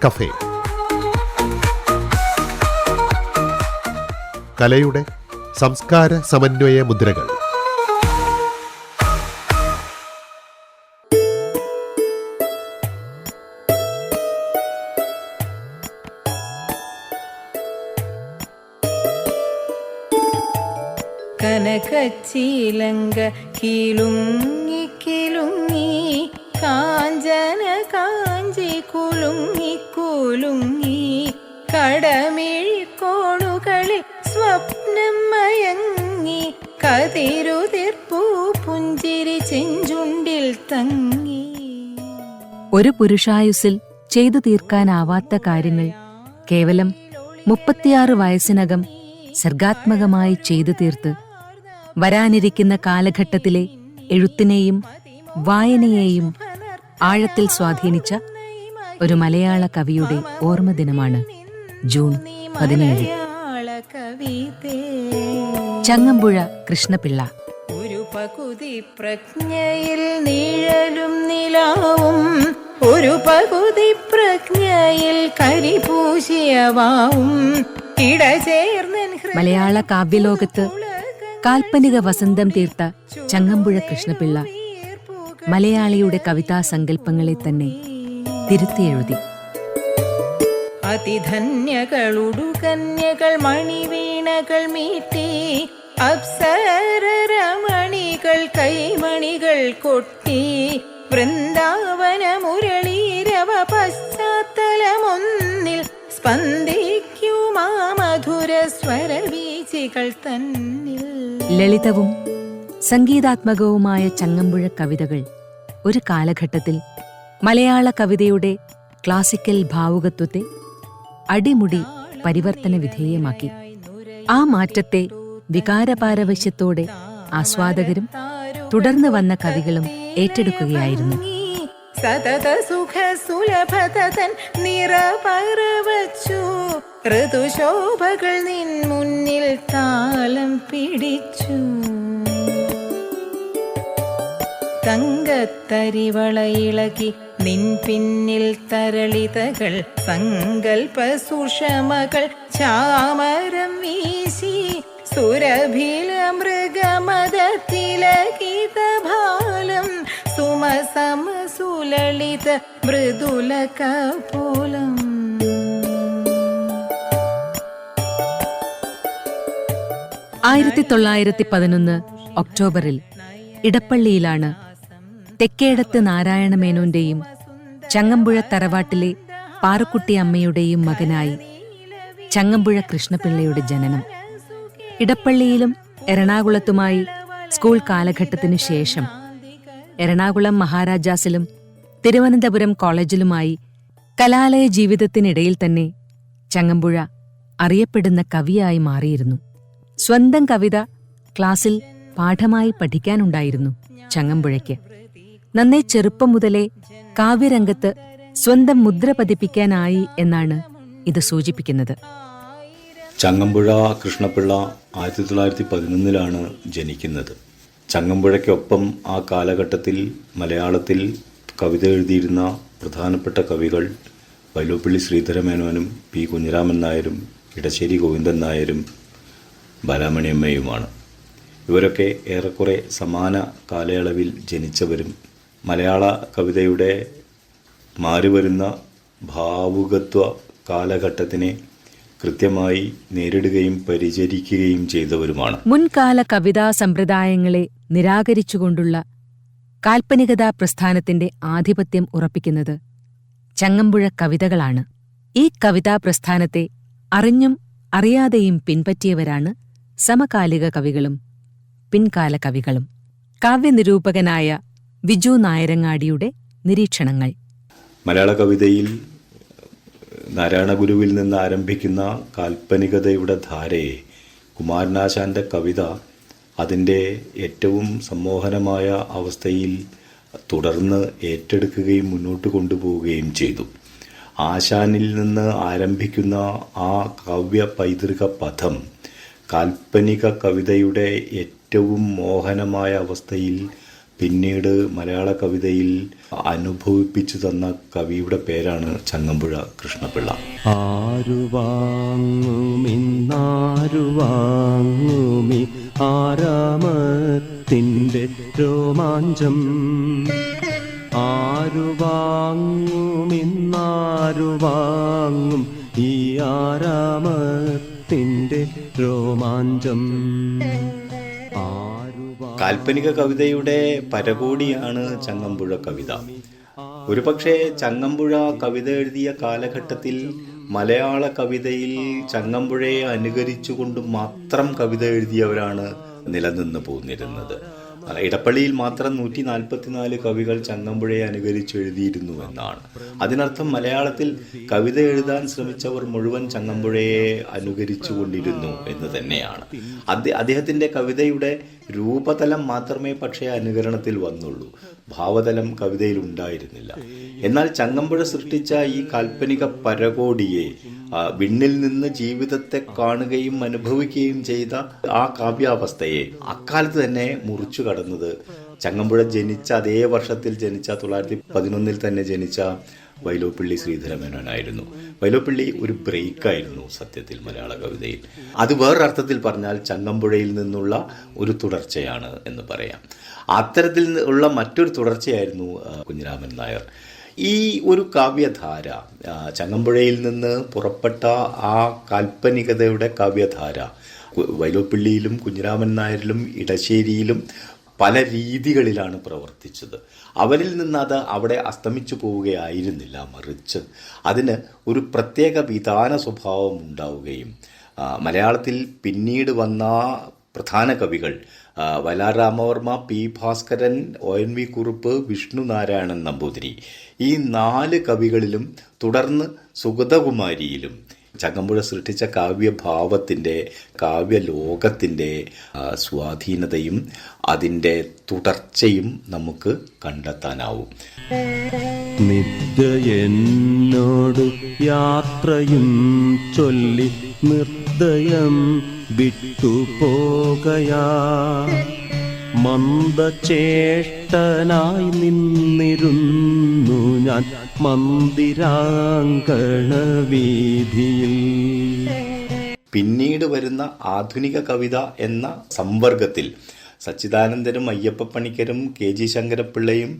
Cafe. കലയുടെ സംസ്കാര സമന്വയ മുദ്രകൾ. കനകച്ചീലങ്ക കിലുങ്ങി കിലുങ്ങി കാഞ്ചന കാഞ്ചി കുലുങ്ങി കുലുങ്ങി കടമിഴിക്കോണുകളിൽ സ്വപ്നം മയങ്ങി കതിരുതിർപ്പൂ പുഞ്ചിരി ചെഞ്ചുണ്ടിൽ തങ്ങി. ഒരു പുരുഷായുസ്സിൽ ചെയ്തു തീർക്കാനാവാത്ത കാര്യങ്ങൾ കേവലം 36 വയസ്സിനകം സർഗാത്മകമായി ചെയ്തു തീർത്ത് വരാനിരിക്കുന്ന കാലഘട്ടത്തിലെ എഴുത്തിനെയും വായനയെയും ആഴത്തിൽ സ്വാധീനിച്ച ഒരു മലയാള കവിയുടെ ഓർമ്മദിനമാണ് ജൂൺ 17. ചങ്ങമ്പുഴ കൃഷ്ണപിള്ള. ഒരു പകുതി പ്രജ്ഞയിൽ നിഴലും നിലാവും, ഒരു പകുതി പ്രജ്ഞയിൽ കരിപൂശിയവാവും. മലയാള കാവ്യലോകത്ത് കാൽപ്പനിക വസന്തം തീർത്ത ചങ്ങമ്പുഴ കൃഷ്ണപിള്ള മലയാളിയുടെ കവിതാ സങ്കല്പങ്ങളെ തന്നെ തിരുത്തിയെഴുതി. അതിധന്യകളുടുകന്യകൾ മണിവീണകൾ മീട്ടി, അപ്സരമണികൾ കൈമണികൾ കൊട്ടി, വൃന്ദാവന മുരളീരവ പശ്ചാത്തലമൊന്നിൽ സ്പന്ദിക്കുമാ മധുര സ്വരവീചികൾ തന്നിൽ. ലളിതവും സംഗീതാത്മകവുമായ ചങ്ങമ്പുഴ കവിതകൾ ഒരു കാലഘട്ടത്തിൽ മലയാള കവിതയുടെ ക്ലാസിക്കൽ ഭാവുകത്വത്തെ അടിമുടി പരിവർത്തന വിധേയമാക്കി. ആ മാറ്റത്തെ വികാരപാരവശ്യത്തോടെ ആസ്വാദകരും തുടർന്ന് വന്ന കവികളും ഏറ്റെടുക്കുകയായിരുന്നു. സതത സുഖ സുലഭതൻ നിറപറവച്ചു, ഋതുശോഭകൾ നിൻ മുന്നിൽ താലം പിടിച്ചു. തങ്കത്തരിവളയിളകി നിൻ പിന്നിൽ തരളിതകൾ, സങ്കൽപ്പ സുഷമകൾ ചാമരം വീശി, സുരഭില മൃഗമദ തിലകിത ഭാലം, സുമസമ സുലളിത മൃദുല കപോലം. ഒക്ടോബറിൽ ഇടപ്പള്ളിയിലാണ് തെക്കേടത്ത് നാരായണമേനോന്റെയും ചങ്ങമ്പുഴ തറവാട്ടിലെ പാറുക്കുട്ടി അമ്മയുടെയും മകനായി ചങ്ങമ്പുഴ കൃഷ്ണപിള്ളയുടെ ജനനം. ഇടപ്പള്ളിയിലും എറണാകുളത്തുമായി സ്കൂൾ കാലഘട്ടത്തിനു ശേഷം എറണാകുളം മഹാരാജാസിലും തിരുവനന്തപുരം കോളേജിലുമായി കലാലയ ജീവിതത്തിനിടയിൽ തന്നെ ചങ്ങമ്പുഴ അറിയപ്പെടുന്ന കവിയായി മാറിയിരുന്നു. സ്വന്തം കവിത ക്ലാസ്സിൽ പാഠമായി പഠിക്കാനുണ്ടായിരുന്നു ചങ്ങമ്പുഴയ്ക്ക്. നന്നേ ചെറുപ്പം മുതലേ കാവ്യരംഗത്ത് സ്വന്തം മുദ്ര പതിപ്പിക്കാനായി എന്നാണ് ഇത് സൂചിപ്പിക്കുന്നത്. ചങ്ങമ്പുഴ കൃഷ്ണപിള്ള 1911 ജനിക്കുന്നത്. ചങ്ങമ്പുഴയ്ക്കൊപ്പം ആ കാലഘട്ടത്തിൽ മലയാളത്തിൽ കവിത എഴുതിയിരുന്ന പ്രധാനപ്പെട്ട കവികൾ വൈലോപ്പിള്ളി ശ്രീധരമേനോനും പി കുഞ്ഞിരാമൻ നായരും ഇടശ്ശേരി ഗോവിന്ദൻ നായരും ബാലാമണിയമ്മയുമാണ്. ഇവരൊക്കെ ഏറെക്കുറെ സമാന കാലയളവിൽ ജനിച്ചവരും മലയാള കവിതയുടെ മാറിവരുന്ന ഭാവുകത്വ കാലഘട്ടത്തിനെ കൃത്യമായി നേരിടുകയും പരിചരിക്കുകയും ചെയ്തവരുമാണ്. മുൻകാല കവിതാ സമ്പ്രദായങ്ങളെ നിരാകരിച്ചുകൊണ്ടുള്ള കാൽപ്പനികതാ പ്രസ്ഥാനത്തിന്റെ ആധിപത്യം ഉറപ്പിക്കുന്നത് ചങ്ങമ്പുഴ കവിതകളാണ്. ഈ കവിതാ പ്രസ്ഥാനത്തെ അറിഞ്ഞും അറിയാതെയും പിൻപറ്റിയവരാണ് സമകാലിക കവികളും പിൻകാല കവികളും. കാവ്യനിരൂപകനായ വിജു നായരങ്ങാടിയുടെ നിരീക്ഷണങ്ങൾ. മലയാള കവിതയിൽ നാരായണഗുരുവിൽ നിന്ന് ആരംഭിക്കുന്ന കാൽപ്പനികതയുടെ ധാരയെ കുമാരനാശാന്റെ കവിത അതിൻ്റെ ഏറ്റവും സമ്മോഹനമായ അവസ്ഥയിൽ തുടർന്ന് ഏറ്റെടുക്കുകയും മുന്നോട്ട് കൊണ്ടുപോവുകയും ചെയ്തു. ആശാനിൽ നിന്ന് ആരംഭിക്കുന്ന ആ കാവ്യ പൈതൃക പഥം കാൽപ്പനിക കവിതയുടെ ഏറ്റവും മോഹനമായ അവസ്ഥയിൽ പിന്നീട് മലയാള കവിതയിൽ അനുഭവിപ്പിച്ചു തന്ന കവിയുടെ പേരാണ് ചങ്ങമ്പുഴ കൃഷ്ണപിള്ള. ആരു വാങ്ങുമി ആരാമത്തിൻ്റെ രോമാഞ്ചം, ആരു വാങ്ങും ഈ ആരാമത്തിൻ്റെ രോമാഞ്ചം. കാൽപ്പനിക കവിതയുടെ പരകോടിയാണ് ചങ്ങമ്പുഴ കവിത. ഒരുപക്ഷെ ചങ്ങമ്പുഴ കവിത എഴുതിയ കാലഘട്ടത്തിൽ മലയാള കവിതയിൽ ചങ്ങമ്പുഴയെ അനുകരിച്ചുകൊണ്ട് മാത്രം കവിത എഴുതിയവരാണ് നിലനിന്ന് പോന്നിരുന്നത്. ഇടപ്പള്ളിയിൽ മാത്രം 144 കവികൾ ചങ്ങമ്പുഴയെ അനുകരിച്ച് എഴുതിയിരുന്നു എന്നാണ്. അതിനർത്ഥം മലയാളത്തിൽ കവിത എഴുതാൻ ശ്രമിച്ചവർ മുഴുവൻ ചങ്ങമ്പുഴയെ അനുകരിച്ചു കൊണ്ടിരുന്നു എന്ന് തന്നെയാണ്. അദ്ദേഹത്തിന്റെ കവിതയുടെ രൂപതലം മാത്രമേ പക്ഷേ അനുകരണത്തിൽ വന്നുള്ളൂ, ഭാവതലം കവിതയിൽ ഉണ്ടായിരുന്നില്ല. എന്നാൽ ചങ്ങമ്പുഴ സൃഷ്ടിച്ച ഈ കാൽപ്പനിക പരകോടിയെ, വിണ്ണിൽ നിന്ന് ജീവിതത്തെ കാണുകയും അനുഭവിക്കുകയും ചെയ്ത ആ കാവ്യാവസ്ഥയെ അക്കാലത്ത് തന്നെ മുറിച്ചു കടന്നത് ചങ്ങമ്പുഴ ജനിച്ച അതേ വർഷത്തിൽ ജനിച്ച 1911 തന്നെ ജനിച്ച വൈലോപ്പിള്ളി ശ്രീധരമേനോനായിരുന്നു. വൈലോപ്പിള്ളി ഒരു ബ്രേക്കായിരുന്നു സത്യത്തിൽ മലയാള കവിതയിൽ. അത് വേറൊരർത്ഥത്തിൽ പറഞ്ഞാൽ ചങ്ങമ്പുഴയിൽ നിന്നുള്ള ഒരു തുടർച്ചയാണ് എന്ന് പറയാം. അത്തരത്തിൽ ഉള്ള മറ്റൊരു തുടർച്ചയായിരുന്നു കുഞ്ഞിരാമൻ നായർ. ഈ ഒരു കാവ്യധാര, ചങ്ങമ്പുഴയിൽ നിന്ന് പുറപ്പെട്ട ആ കാൽപ്പനികതയുടെ കാവ്യധാര വൈലോപ്പിള്ളിയിലും കുഞ്ഞിരാമൻ നായരിലും ഇടശ്ശേരിയിലും പല രീതികളിലാണ് പ്രവർത്തിച്ചത്. അവരിൽ നിന്ന് അത് അവിടെ അസ്തമിച്ചു പോവുകയായിരുന്നില്ല, മറിച്ച് അതിന് ഒരു പ്രത്യേക വിധാന സ്വഭാവം ഉണ്ടാവുകയും മലയാളത്തിൽ പിന്നീട് വന്ന പ്രധാന കവികൾ വയലാർ രാമവർമ്മ, പി ഭാസ്കരൻ, ONV കുറുപ്പ്, വിഷ്ണു നാരായണൻ നമ്പൂതിരി, ഈ 4 കവികളിലും തുടർന്ന് സുഗതകുമാരിയിലും ചങ്ങമ്പുഴ സൃഷ്ടിച്ച കാവ്യഭാവത്തിൻ്റെ, കാവ്യലോകത്തിൻ്റെ സ്വാധീനതയും അതിൻ്റെ തുടർച്ചയും നമുക്ക് കണ്ടെത്താനാവും. നിത്യ എന്നോട് യാത്രയും ചൊല്ലി നിർദ്ദയം വിട്ടുപോകയാ, മന്ദചേഷ്ടനായി നിന്നിരുന്നു ഞാൻ മന്ദിരാങ്കണ വീതിയിൽ. പിന്നീട് വരുന്ന ആധുനിക കവിത എന്ന സംവർഗത്തിൽ സച്ചിദാനന്ദനും അയ്യപ്പപ്പണിക്കരും KG ശങ്കരപ്പിള്ളയും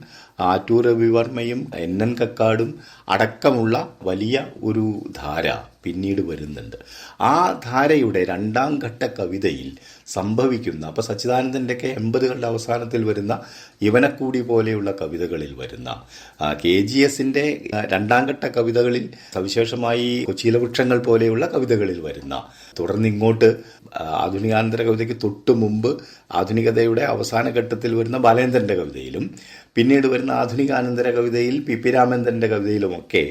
ആറ്റൂർ രവിവർമ്മയും NN കക്കാടും അടക്കമുള്ള വലിയ ഒരു ധാര പിന്നീട് വരുന്നുണ്ട്. ആ ധാരയുടെ 2ാം ഘട്ട കവിതയിൽ സംഭവിക്കുന്ന, അപ്പോൾ സച്ചിദാനന്ദൻ്റെയൊക്കെ 80കളുടെ അവസാനത്തിൽ വരുന്ന ഇവനക്കൂടി പോലെയുള്ള കവിതകളിൽ വരുന്ന, KGSന്റെ 2ാം ഘട്ട കവിതകളിൽ സവിശേഷമായി കൊച്ചിയിലവൃക്ഷങ്ങൾ പോലെയുള്ള കവിതകളിൽ വരുന്ന, തുടർന്ന് ഇങ്ങോട്ട് ആധുനികാനന്തര കവിതയ്ക്ക് തൊട്ടു മുമ്പ് ആധുനികതയുടെ അവസാന ഘട്ടത്തിൽ വരുന്ന ബാലേന്ദ്രൻ്റെ കവിതയിലും പിന്നീട് വരുന്ന ആധുനികാനന്തര കവിതയിൽ PP രാമേന്ദ്രൻ്റെ കവിതയിലുമൊക്കെ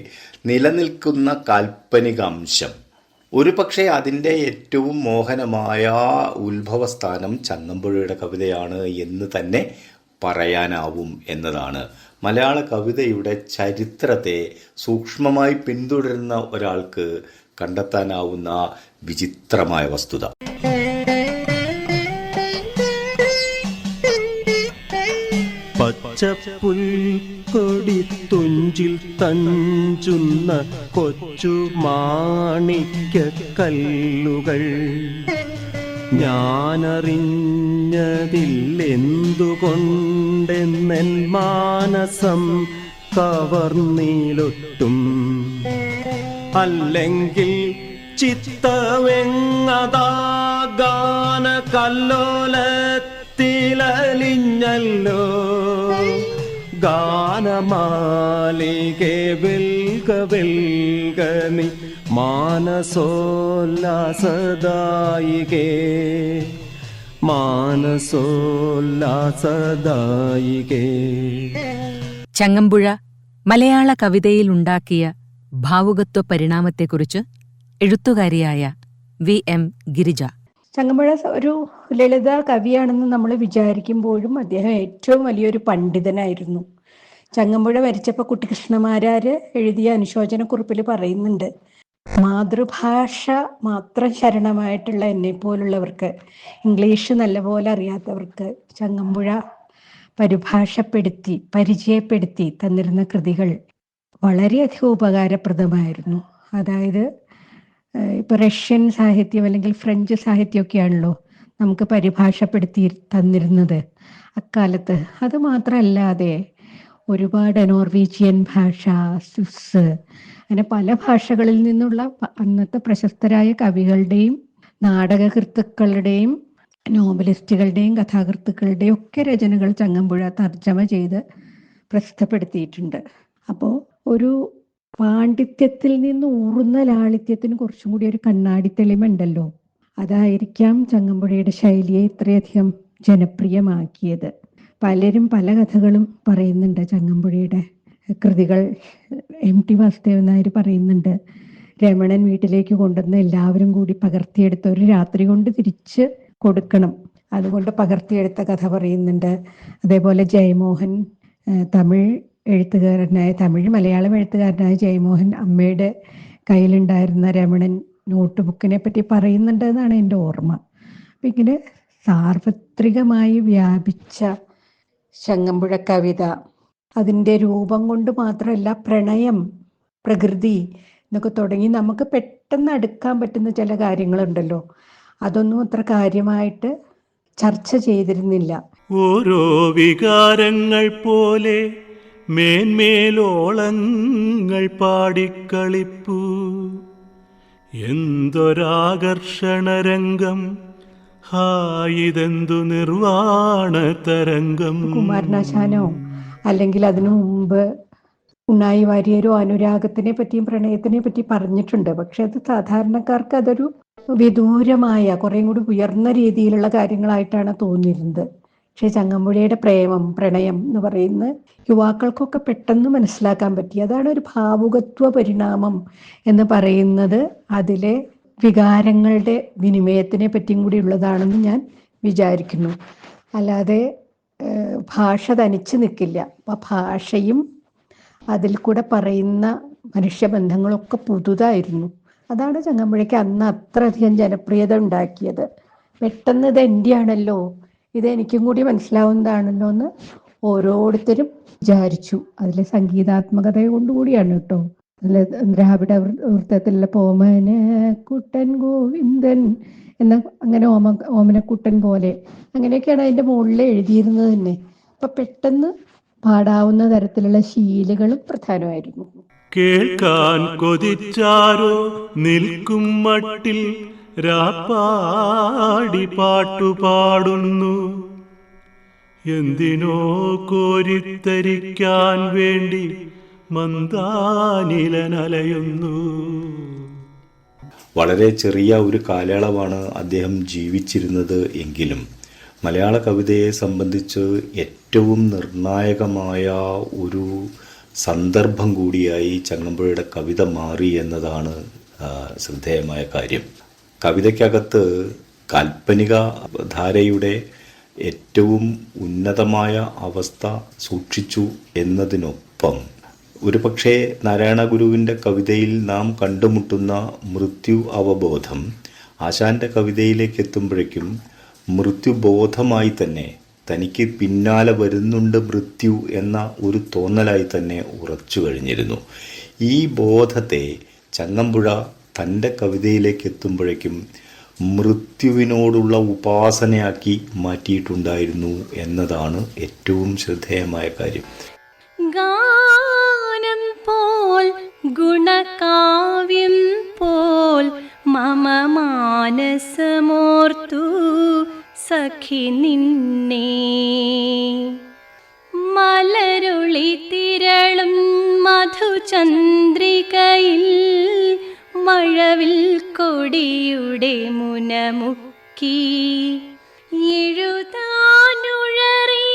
നിലനിൽക്കുന്ന കാൽപ്പനിക അംശം, ഒരു പക്ഷേ അതിൻ്റെ ഏറ്റവും മോഹനമായ ഉത്ഭവസ്ഥാനം ചങ്ങമ്പുഴയുടെ കവിതയാണ് എന്ന് തന്നെ പറയാനാവും എന്നതാണ് മലയാള കവിതയുടെ ചരിത്രത്തെ സൂക്ഷ്മമായി പിന്തുടരുന്ന ഒരാൾക്ക് കണ്ടെത്താനാവുന്ന വിചിത്രമായ വസ്തുത. പച്ചപ്പുൽക്കൊടി തുഞ്ചിൽ തഞ്ചുന്ന കൊച്ചു മാണിക്യക്കല്ലുകൾ, ഞാനറിഞ്ഞതില്ലെന്തുകൊണ്ടെന്നെൻ മാനസം കവർന്നിലൊട്ടും, അല്ലെങ്കിൽ ചിത്തവെങ്ങതാ ഗാന കല്ലോലത്തിലലിഞ്ഞല്ലോ, ഗാനമാലികെ വെൽക വെൽക നീ മാനസോല്ലാസദായികേ, മാനസോല്ലാസദായികേ. ചങ്ങമ്പുഴ മലയാള കവിതയിലുണ്ടാക്കിയ ഭാവുകത്വ പരിണാമത്തെക്കുറിച്ച് എഴുത്തുകാരിയായ VM ഗിരിജ. ചങ്ങമ്പുഴ ഒരു ലളിത കവിയാണെന്ന് നമ്മൾ വിചാരിക്കുമ്പോഴും അദ്ദേഹം ഏറ്റവും വലിയൊരു പണ്ഡിതനായിരുന്നു. ചങ്ങമ്പുഴ മരിച്ചപ്പോൾ കുട്ടിക്കൃഷ്ണമാരാർ എഴുതിയ അനുശോചനക്കുറിപ്പിൽ പറയുന്നുണ്ട്, മാതൃഭാഷ മാത്രം ശരണമായിട്ടുള്ള എന്നെപ്പോലുള്ളവർക്ക്, ഇംഗ്ലീഷ് നല്ലപോലെ അറിയാത്തവർക്ക് ചങ്ങമ്പുഴ പരിചയപ്പെടുത്തി തന്നിരുന്ന കൃതികൾ വളരെയധികം ഉപകാരപ്രദമായിരുന്നു. അതായത് ഇപ്പോൾ റഷ്യൻ സാഹിത്യം അല്ലെങ്കിൽ ഫ്രഞ്ച് സാഹിത്യമൊക്കെയാണല്ലോ നമുക്ക് പരിഭാഷപ്പെടുത്തി തന്നിരുന്നത് അക്കാലത്ത്. അത് മാത്രമല്ലാതെ ഒരുപാട് നോർവീജിയൻ ഭാഷ, സ്വിസ്, അങ്ങനെ പല ഭാഷകളിൽ നിന്നുള്ള അന്നത്തെ പ്രശസ്തരായ കവികളുടെയും നാടകകൃത്തുക്കളുടെയും നോവലിസ്റ്റുകളുടെയും കഥാകൃത്തുക്കളുടെയും ഒക്കെ രചനകൾ ചങ്ങമ്പുഴ തർജ്ജമ ചെയ്ത് പ്രസിദ്ധപ്പെടുത്തിയിട്ടുണ്ട്. അപ്പോൾ ഒരു പാണ്ഡിത്യത്തിൽ നിന്ന് ഊറുന്ന ലാളിത്യത്തിന് കുറച്ചും കൂടി ഒരു കണ്ണാടി തെളിമുണ്ടല്ലോ. അതായിരിക്കാം ചങ്ങമ്പുഴയുടെ ശൈലിയെ ഇത്രയധികം ജനപ്രിയമാക്കിയത്. പലരും പല കഥകളും പറയുന്നുണ്ട് ചങ്ങമ്പുഴയുടെ കൃതികൾ. MT വാസുദേവൻ നായർ പറയുന്നുണ്ട്, രമണൻ വീട്ടിലേക്ക് കൊണ്ടുവന്ന് എല്ലാവരും കൂടി പകർത്തിയെടുത്ത് ഒരു രാത്രി കൊണ്ട് തിരിച്ച് കൊടുക്കണം, അതുകൊണ്ട് പകർത്തിയെടുത്ത കഥ പറയുന്നുണ്ട്. അതേപോലെ ജയമോഹൻ, മലയാളം എഴുത്തുകാരനായ ജയമോഹൻ അമ്മയുടെ കയ്യിലുണ്ടായിരുന്ന രമണൻ നോട്ട്ബുക്കിനെ പറ്റി പറയുന്നുണ്ട് എന്നാണ് എൻ്റെ ഓർമ്മ. അപ്പം ഇങ്ങനെ സാർവത്രികമായി വ്യാപിച്ച ചങ്ങമ്പുഴ കവിത, അതിൻ്റെ രൂപം കൊണ്ട് മാത്രമല്ല, പ്രണയം, പ്രകൃതി എന്നൊക്കെ തുടങ്ങി നമുക്ക് പെട്ടെന്ന് അടുക്കാൻ പറ്റുന്ന ചില കാര്യങ്ങളുണ്ടല്ലോ, അതൊന്നും അത്ര കാര്യമായിട്ട് ചർച്ച ചെയ്തിരുന്നില്ല. ഓരോ വികാരങ്ങൾ പോലെ മേന്മേലോളങ്ങൾ പാടിക്കളിപ്പൂ, എന്തൊരാകർഷണരംഗം, ഹായിതെന്തു നിർവാണ തരംഗം. കുമാരനാശാനോ അല്ലെങ്കിൽ അതിനു മുമ്പ് ഉണ്ണായി വാര്യരോ അനുരാഗത്തിനെ പറ്റിയും പ്രണയത്തിനെ പറ്റി പറഞ്ഞിട്ടുണ്ട്. പക്ഷെ അത് സാധാരണക്കാർക്ക് അതൊരു വിദൂരമായ കുറേയും കൂടി ഉയർന്ന രീതിയിലുള്ള കാര്യങ്ങളായിട്ടാണ് തോന്നിയിരുന്നത്. പക്ഷെ ചങ്ങമ്പുഴയുടെ പ്രണയം എന്ന് പറയുന്ന യുവാക്കൾക്കൊക്കെ പെട്ടെന്ന് മനസ്സിലാക്കാൻ പറ്റി. അതാണ് ഒരു ഭാവുകത്വ പരിണാമം എന്ന് പറയുന്നത്. അതിലെ വികാരങ്ങളുടെ വിനിമയത്തിനെ പറ്റിയും കൂടി ഉള്ളതാണെന്ന് ഞാൻ വിചാരിക്കുന്നു. അല്ലാതെ ഭാഷ തനിച്ച് നിൽക്കില്ല. അപ്പം ഭാഷയും അതിൽ കൂടെ പറയുന്ന മനുഷ്യബന്ധങ്ങളൊക്കെ പുതുതായിരുന്നു. അതാണ് ചങ്ങമ്പുഴയ്ക്ക് അന്ന് അത്രയധികം ജനപ്രിയത ഉണ്ടാക്കിയത്. പെട്ടെന്ന് ഇത് എൻ്റെ ആണല്ലോ, ഇത് എനിക്കും കൂടി മനസ്സിലാവുന്നതാണല്ലോ എന്ന് ഓരോരുത്തരും വിചാരിച്ചു. അതിലെ സംഗീതാത്മകത കൊണ്ടുകൂടിയാണ് കേട്ടോ. അതിൽ ദ്രാവിഡ വൃത്തത്തിലുള്ള പോമന കുട്ടൻ ഗോവിന്ദൻ എന്ന അങ്ങനെ ഓമനക്കുട്ടൻ പോലെ അങ്ങനെയൊക്കെയാണ് അതിൻ്റെ മുകളിൽ എഴുതിയിരുന്നത് തന്നെ. അപ്പം പെട്ടെന്ന് പാടാവുന്ന തരത്തിലുള്ള ശീലുകളും പ്രധാനമായിരുന്നു. കേൾക്കാൻ കൊതിച്ചാരോ നിൽക്കും മട്ടിൽ രാപ്പാടി പാട്ടുപാടുന്നു, എന്തിനോ കോരിത്തരിക്കാൻ വേണ്ടി മന്ദാനിലനലയുന്നു. വളരെ ചെറിയ ഒരു കാലയളവാണ് അദ്ദേഹം ജീവിച്ചിരുന്നത് എങ്കിലും മലയാള കവിതയെ സംബന്ധിച്ച് ഏറ്റവും നിർണായകമായ ഒരു സന്ദർഭം കൂടിയായി ചങ്ങമ്പുഴയുടെ കവിത മാറി എന്നതാണ് ശ്രദ്ധേയമായ കാര്യം. കവിതയ്ക്കകത്ത് കാൽപ്പനിക ധാരയുടെ ഏറ്റവും ഉന്നതമായ അവസ്ഥ സൂക്ഷിച്ചു എന്നതിനൊപ്പം ഒരുപക്ഷെ നാരായണ ഗുരുവിൻ്റെ കവിതയിൽ നാം കണ്ടുമുട്ടുന്ന മൃത്യു അവബോധം ആശാന്റെ കവിതയിലേക്ക് എത്തുമ്പോഴേക്കും മൃത്യുബോധമായി തന്നെ തനിക്ക് പിന്നാലെ വരുന്നുണ്ട് മൃത്യു എന്ന ഒരു തോന്നലായി തന്നെ ഉറച്ചു കഴിഞ്ഞിരുന്നു. ഈ ബോധത്തെ ചങ്ങമ്പുഴ തൻ്റെ കവിതയിലേക്ക് എത്തുമ്പോഴേക്കും മൃത്യുവിനോടുള്ള ഉപാസനയാക്കി മാറ്റിയിട്ടുണ്ടായിരുന്നു എന്നതാണ് ഏറ്റവും ശ്രദ്ധേയമായ കാര്യം. ഗാനം പോൽ ഗുണകാവ്യം പോൽ മമ മാനസമോർത്തു സഖി നിന്നെ, മലരുളി തിരളും മധുചന്ദ്രികയിൽ മഴവിൽ കൊടിയുടെ മുനമുക്കി എഴുതാനുഴറി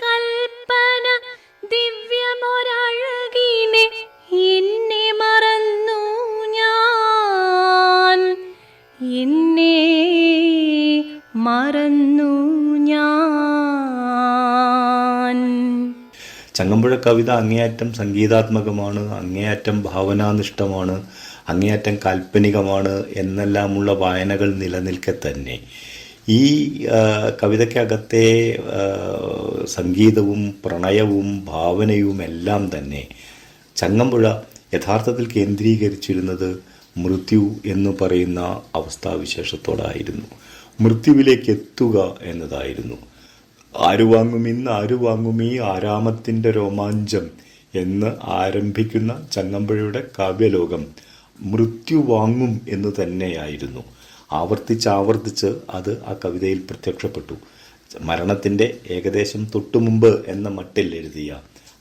കൽപ്പന ദിവ്യമൊരഴകിനെ എന്നെ മറന്നു ഞാൻ, എന്നെ മറന്നു ഞാൻ. ചങ്ങമ്പുഴ കവിത അങ്ങേയറ്റം സംഗീതാത്മകമാണ്, അങ്ങേയറ്റം ഭാവനാനിഷ്ഠമാണ്, അങ്ങേയറ്റം കാൽപ്പനികമാണ് എന്നെല്ലാമുള്ള വായനകൾ നിലനിൽക്കെ തന്നെ ഈ കവിതയ്ക്കകത്തെ സംഗീതവും പ്രണയവും ഭാവനയും എല്ലാം തന്നെ ചങ്ങമ്പുഴ യഥാർത്ഥത്തിൽ കേന്ദ്രീകരിച്ചിരുന്നത് മൃത്യു എന്ന് പറയുന്ന അവസ്ഥാവിശേഷത്തോടായിരുന്നു. മൃത്യുവിലേക്ക് എത്തുക എന്നതായിരുന്നു. ആരു വാങ്ങും ഇന്ന് ആരു വാങ്ങും ഈ ആരാമത്തിൻ്റെ രോമാഞ്ചം എന്ന് ആരംഭിക്കുന്ന ചങ്ങമ്പുഴയുടെ കാവ്യലോകം മൃത്യു വാങ്ങും എന്ന് തന്നെയായിരുന്നു. ആവർത്തിച്ചാവർത്തിച്ച് അത് ആ കവിതയിൽ പ്രത്യക്ഷപ്പെട്ടു. മരണത്തിൻ്റെ ഏകദേശം തൊട്ടുമുമ്പ് എന്ന മട്ടിൽ എഴുതിയ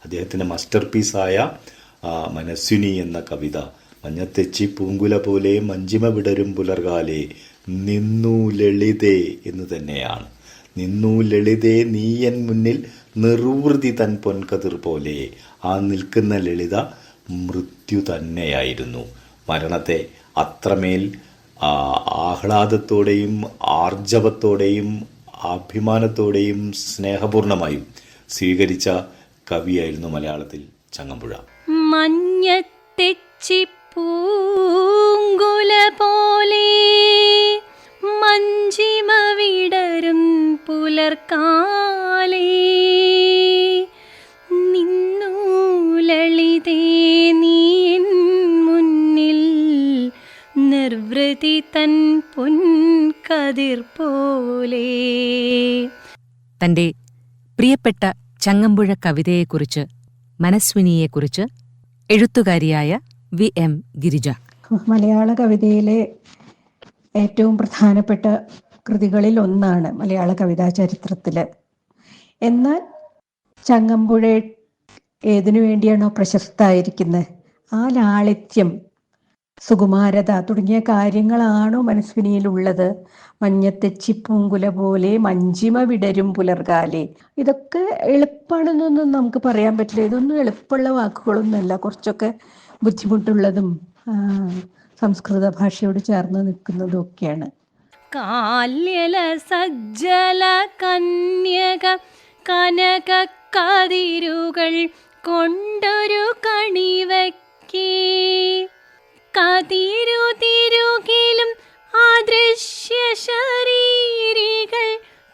അദ്ദേഹത്തിൻ്റെ മാസ്റ്റർ പീസായ മനസ്വിനി എന്ന കവിത മഞ്ഞത്തെച്ചി പൂങ്കുല പോലെ മഞ്ചിമ വിടരും പുലർകാലേ നിന്നു ലളിതേ എന്ന് തന്നെയാണ്. നിന്നു ലളിതേ നീയൻ മുന്നിൽ നിർവൃതി തൻ പൊൻകതിർ പോലെ. ആ നിൽക്കുന്ന ലളിത മൃത്യു തന്നെയായിരുന്നു. മരണത്തെ അത്രമേൽ ആഹ്ലാദത്തോടെയും ആർജവത്തോടെയും അഭിമാനത്തോടെയും സ്നേഹപൂർണമായും സ്വീകരിച്ച കവിയായിരുന്നു മലയാളത്തിൽ ചങ്ങമ്പുഴ. മഞ്ഞത്തെച്ചി പൂങ്കുല പോലെ മഞ്ചിമ വിടരും പുലർക്കാലേ നിന്നു ലളിതേ നീൻ മുന്നിൽ നിർവൃതി തൻ പൊൻകതിർ പോലെ. തന്റെ പ്രിയപ്പെട്ട ചങ്ങമ്പുഴ കവിതയെക്കുറിച്ച്, മനസ്വിനിയെക്കുറിച്ച് എഴുത്തുകാരിയായ VM ഗിരിജ. മലയാള കവിതയിലെ ഏറ്റവും പ്രധാനപ്പെട്ട കൃതികളിൽ ഒന്നാണ് മലയാള കവിതാ ചരിത്രത്തിൽ. എന്നാൽ ചങ്ങമ്പുഴ ഏതിനു വേണ്ടിയാണോ പ്രശസ്തമായിരിക്കുന്നത്, ആ ലാളിത്യം, സുകുമാരത തുടങ്ങിയ കാര്യങ്ങളാണോ മനസ്വിനിയിലുള്ളത്. മഞ്ഞത്തെച്ചി പൂങ്കുല പോലെ മഞ്ചിമ വിടരും പുലർകാലേ, ഇതൊക്കെ എളുപ്പമാണെന്നൊന്നും നമുക്ക് പറയാൻ പറ്റില്ല. ഇതൊന്നും എളുപ്പമുള്ള വാക്കുകളൊന്നുമല്ല, കുറച്ചൊക്കെ ബുദ്ധിമുട്ടുള്ളതും സംസ്കൃത ഭാഷയോട് ചേർന്ന് നിൽക്കുന്നതും ഒക്കെയാണ്. കാല്യല സജ്ജല കന്യക കനക കതിരുകൾ കൊണ്ടൊരു കണിവയ്ക്കേ കതിരുതിരുകിലും അദൃശ്യ ശരീരികൾ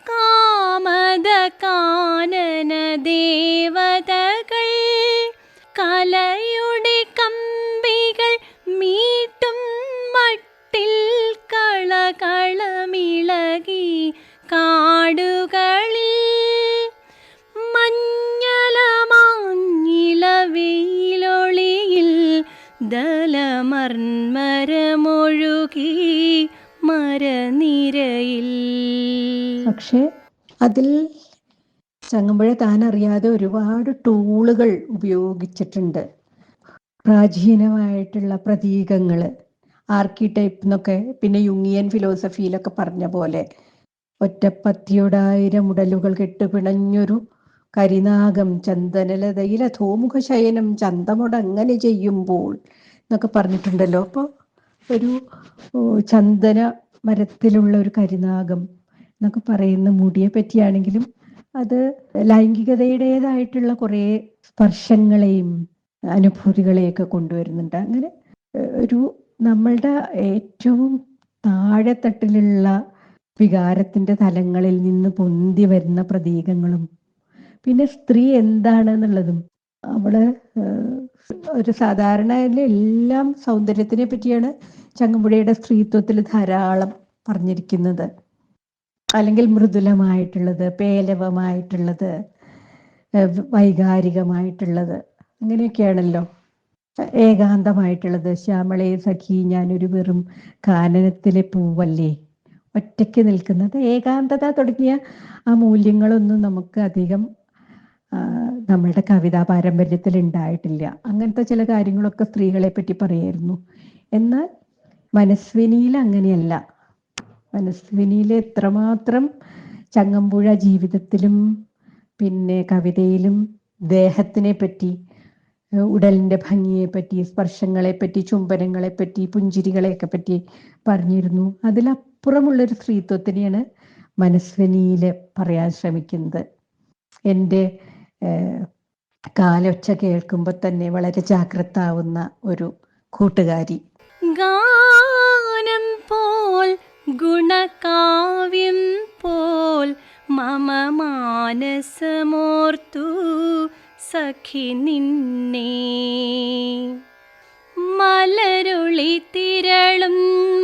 കാമദ കാനന ദേവതകൾ കലയുടെ കമ്പികൾ മീട്ടും മട്ടിൽ കളകളമിളകി കാടുകളിൽ മഞ്ഞളമാഞ്ഞിളവെയിലൊളിയിൽ ദലമർമരമൊഴുകി മരനിരയിൽ. പക്ഷെ അതിൽ ചങ്ങമ്പുഴ താൻ അറിയാതെ ഒരുപാട് ടൂളുകൾ ഉപയോഗിച്ചിട്ടുണ്ട്. പ്രാചീനമായിട്ടുള്ള പ്രതീകങ്ങൾ, ആർക്കിടൈപ്പ് എന്നൊക്കെ, പിന്നെ യുങ്ങിയൻ ഫിലോസഫിയിലൊക്കെ പറഞ്ഞ പോലെ ഒറ്റപ്പത്തിയോടായിരം ഉടലുകൾ കെട്ടുപിണഞ്ഞൊരു കരിനാഗം ചന്ദനലതയിലെ ധോമുഖ ശയനം ചന്തമൊടങ്ങനെ ചെയ്യുമ്പോൾ എന്നൊക്കെ പറഞ്ഞിട്ടുണ്ടല്ലോ. അപ്പോൾ ഒരു ചന്ദന മരത്തിലുള്ള ഒരു കരിനാഗം എന്നൊക്കെ പറയുന്ന മുടിയെ പറ്റിയാണെങ്കിലും അത് ലൈംഗികതയുടേതായിട്ടുള്ള കുറേ സ്പർശങ്ങളെയും അനുഭൂതികളെയൊക്കെ കൊണ്ടുവരുന്നുണ്ട്. അങ്ങനെ ഒരു നമ്മളുടെ ഏറ്റവും താഴെത്തട്ടിലുള്ള വികാരത്തിൻ്റെ തലങ്ങളിൽ നിന്ന് പൊന്തി വരുന്ന പ്രതീകങ്ങളും, പിന്നെ സ്ത്രീ എന്താണെന്നുള്ളതും. അവള് ഒരു സാധാരണ എല്ലാം സൗന്ദര്യത്തിനെ പറ്റിയാണ് ചങ്ങമ്പുഴയുടെ സ്ത്രീത്വത്തിൽ ധാരാളം പറഞ്ഞിരിക്കുന്നത്. അല്ലെങ്കിൽ മൃദുലമായിട്ടുള്ളത്, പേലവമായിട്ടുള്ളത്, വൈകാരികമായിട്ടുള്ളത്, അങ്ങനെയൊക്കെയാണല്ലോ. ഏകാന്തമായിട്ടുള്ളത്, ശ്യാമളേ സഖി ഞാനൊരു വെറും കാനനത്തിലെ പൂവല്ലേ, ഒറ്റയ്ക്ക് നിൽക്കുന്നത്, ഏകാന്തത തുടങ്ങിയ ആ മൂല്യങ്ങളൊന്നും നമുക്ക് അധികം നമ്മളുടെ കവിതാ പാരമ്പര്യത്തിൽ ഉണ്ടായിട്ടില്ല. അങ്ങനത്തെ ചില കാര്യങ്ങളൊക്കെ സ്ത്രീകളെ പറ്റി പറയായിരുന്നു. എന്നാൽ മനസ്വിനിയിൽ അങ്ങനെയല്ല. മനസ്വിനിയിൽ എത്രമാത്രം ചങ്ങമ്പുഴ ജീവിതത്തിലും പിന്നെ കവിതയിലും ദേഹത്തിനെ പറ്റി, ഉടലിൻ്റെ ഭംഗിയെപ്പറ്റി, സ്പർശങ്ങളെപ്പറ്റി, ചുംബനങ്ങളെപ്പറ്റി, പുഞ്ചിരികളെയൊക്കെ പറ്റി പറഞ്ഞിരുന്നു. അതിലപ്പുറമുള്ളൊരു സ്ത്രീത്വത്തിനെയാണ് മനസ്വിനിയിൽ പറയാൻ ശ്രമിക്കുന്നത്. എൻ്റെ കാലൊച്ച കേൾക്കുമ്പോൾ തന്നെ വളരെ ജാഗ്രത ആവുന്ന ഒരു കൂട്ടുകാരി. ഗാനം പോൽ ഗുണകാവ്യം പോൽ മമ മാനസമോർത്തു സഖി നിന്നെ. മലരുളി തിരളും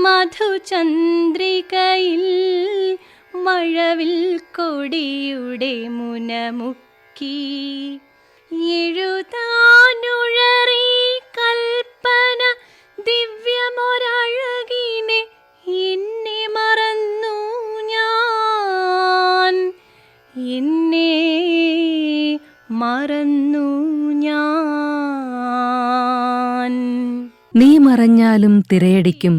മധുചന്ദ്രികയിൽ മഴവിൽ കൊടിയുടെ മുനമുക്കി എഴുതാനുഴറി കൽപ്പന ദിവ്യമൊരഴകിനെ എന്നെ മറന്നു ഞാൻ, എന്നെ മറന്നു ഞാൻ. നീ മറഞ്ഞാലും തിരയടിക്കും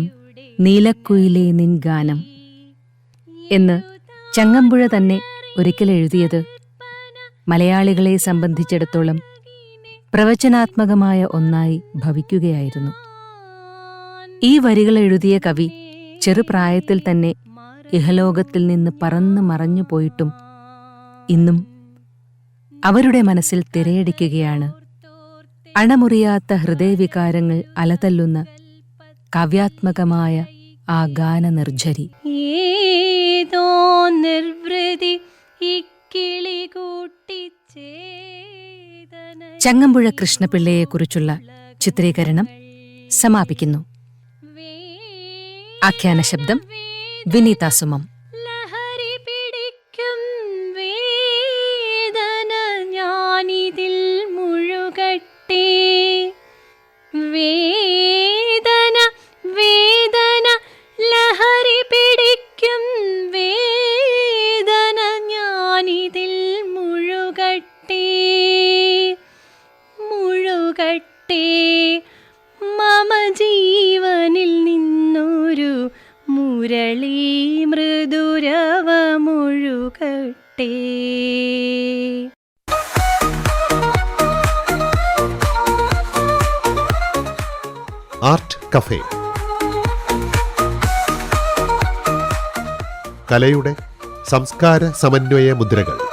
നീലക്കുയിലെ നിൻ ഗാനം എന്ന് ചങ്ങമ്പുഴ തന്നെ ഒരിക്കൽ എഴുതിയത് മലയാളികളെ സംബന്ധിച്ചിടത്തോളം പ്രവചനാത്മകമായ ഒന്നായി ഭവിക്കുകയായിരുന്നു. ഈ വരികൾ എഴുതിയ കവി ചെറുപ്രായത്തിൽ തന്നെ ഇഹലോകത്തിൽ നിന്ന് പറന്നു മറഞ്ഞു പോയിട്ടും ഇന്നും അവരുടെ മനസ്സിൽ തിരയടിക്കുകയാണ് അണമുറിയാത്ത ഹൃദയവികാരങ്ങൾ അലതല്ലുന്ന കാവ്യാത്മകമായ ആ ഗാനനിർജ്ജരി. ഏതോ നിർവൃതി ഇക്കിളി കൂട്ടിച്ചേതന ചങ്ങമ്പുഴ കൃഷ്ണപിള്ളയെക്കുറിച്ചുള്ള ചിത്രീകരണം സമാപിക്കുന്നു. ആഖ്യാന ശബ്ദം വിനീത സുമം. ലഹരി പിടിക്കും വേദന ഞാനിതിൽ മുഴുകട്ടെ. വേദന വേദന ലഹരി പിടിക്കും വേദന ഞാനിതിൽ മുഴുകട്ടെ. മുഴുകട്ടെ മമ ജീവനിൽ നിന്നൊരു മുരളി മൃദുരവമൊഴുകട്ടെ. Art cafe. കലയുടെ സംസ്കാര സമന്വയ മുദ്രകൾ.